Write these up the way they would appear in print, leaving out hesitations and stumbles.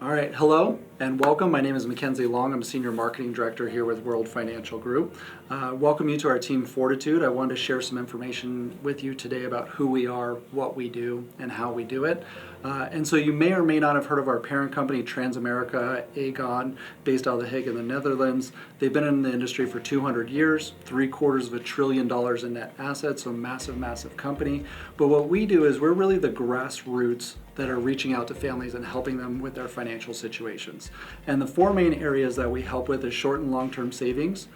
All right, hello and welcome. My name is Mackenzie Long. I'm a Senior Marketing Director here with World Financial Group. Welcome you to our team Fortitude. I wanted to share some information with you today about who we are, what we do, and how we do it. And so you may or may not have heard of our parent company, Transamerica Aegon, based out of The Hague in the Netherlands. They've been in the industry for 200 years, $750 billion in net assets, so massive, massive company. But what we do is we're really the grassroots that are reaching out to families and helping them with their financial situations. And the four main areas that we help with is short and long-term savings,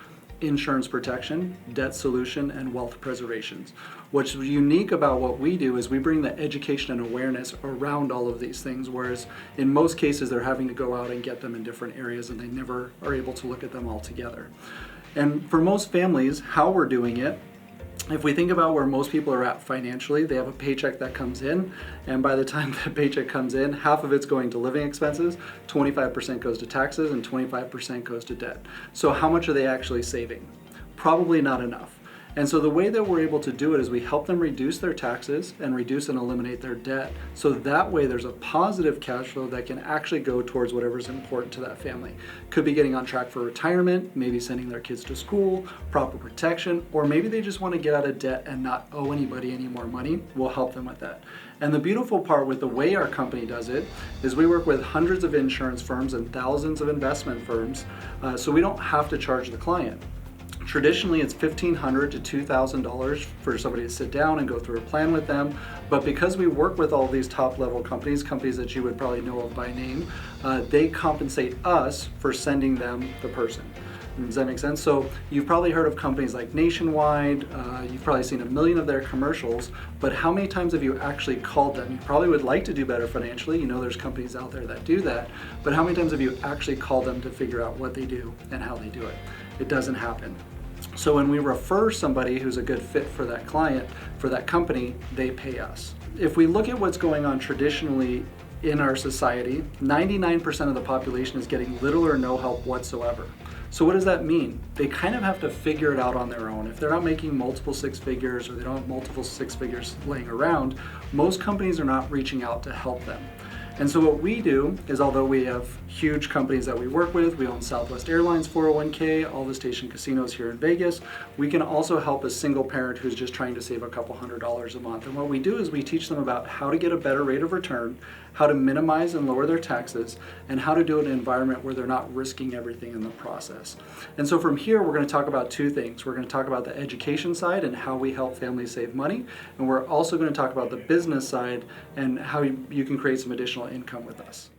insurance protection, debt solution, and wealth preservation. What's unique about what we do is we bring the education and awareness around all of these things, whereas in most cases they're having to go out and get them in different areas and they never are able to look at them all together. And for most families, how we're doing it, if we think about where most people are at financially, they have a paycheck that comes in, and by the time that paycheck comes in, half of it's going to living expenses, 25% goes to taxes, and 25% goes to debt. So how much are they actually saving? Probably not enough. And so the way that we're able to do it is we help them reduce their taxes and reduce and eliminate their debt. So that way there's a positive cash flow that can actually go towards whatever's important to that family. Could be getting on track for retirement, maybe sending their kids to school, proper protection, or maybe they just want to get out of debt and not owe anybody any more money. We'll help them with that. And the beautiful part with the way our company does it is we work with hundreds of insurance firms and thousands of investment firms, so we don't have to charge the client. Traditionally, it's $1,500 to $2,000 for somebody to sit down and go through a plan with them. But because we work with all these top-level companies that you would probably know of by name, they compensate us for sending them the person. Does that make sense? So you've probably heard of companies like Nationwide, you've probably seen a million of their commercials, but how many times have you actually called them? You probably would like to do better financially, you know there's companies out there that do that, but how many times have you actually called them to figure out what they do and how they do it? It doesn't happen. So when we refer somebody who's a good fit for that client, for that company, they pay us. If we look at what's going on traditionally in our society, 99% of the population is getting little or no help whatsoever. So what does that mean? They kind of have to figure it out on their own. If they're not making multiple six figures or they don't have multiple six figures laying around, most companies are not reaching out to help them. And so what we do is, although we have huge companies that we work with, we own Southwest Airlines 401k, all the station casinos here in Vegas, we can also help a single parent who's just trying to save a couple $100s a month. And what we do is we teach them about how to get a better rate of return, how to minimize and lower their taxes, and how to do it in an environment where they're not risking everything in the process. And so from here, we're going to talk about two things. We're going to talk about the education side and how we help families save money, and we're also going to talk about the business side and how you can create some additional income with us.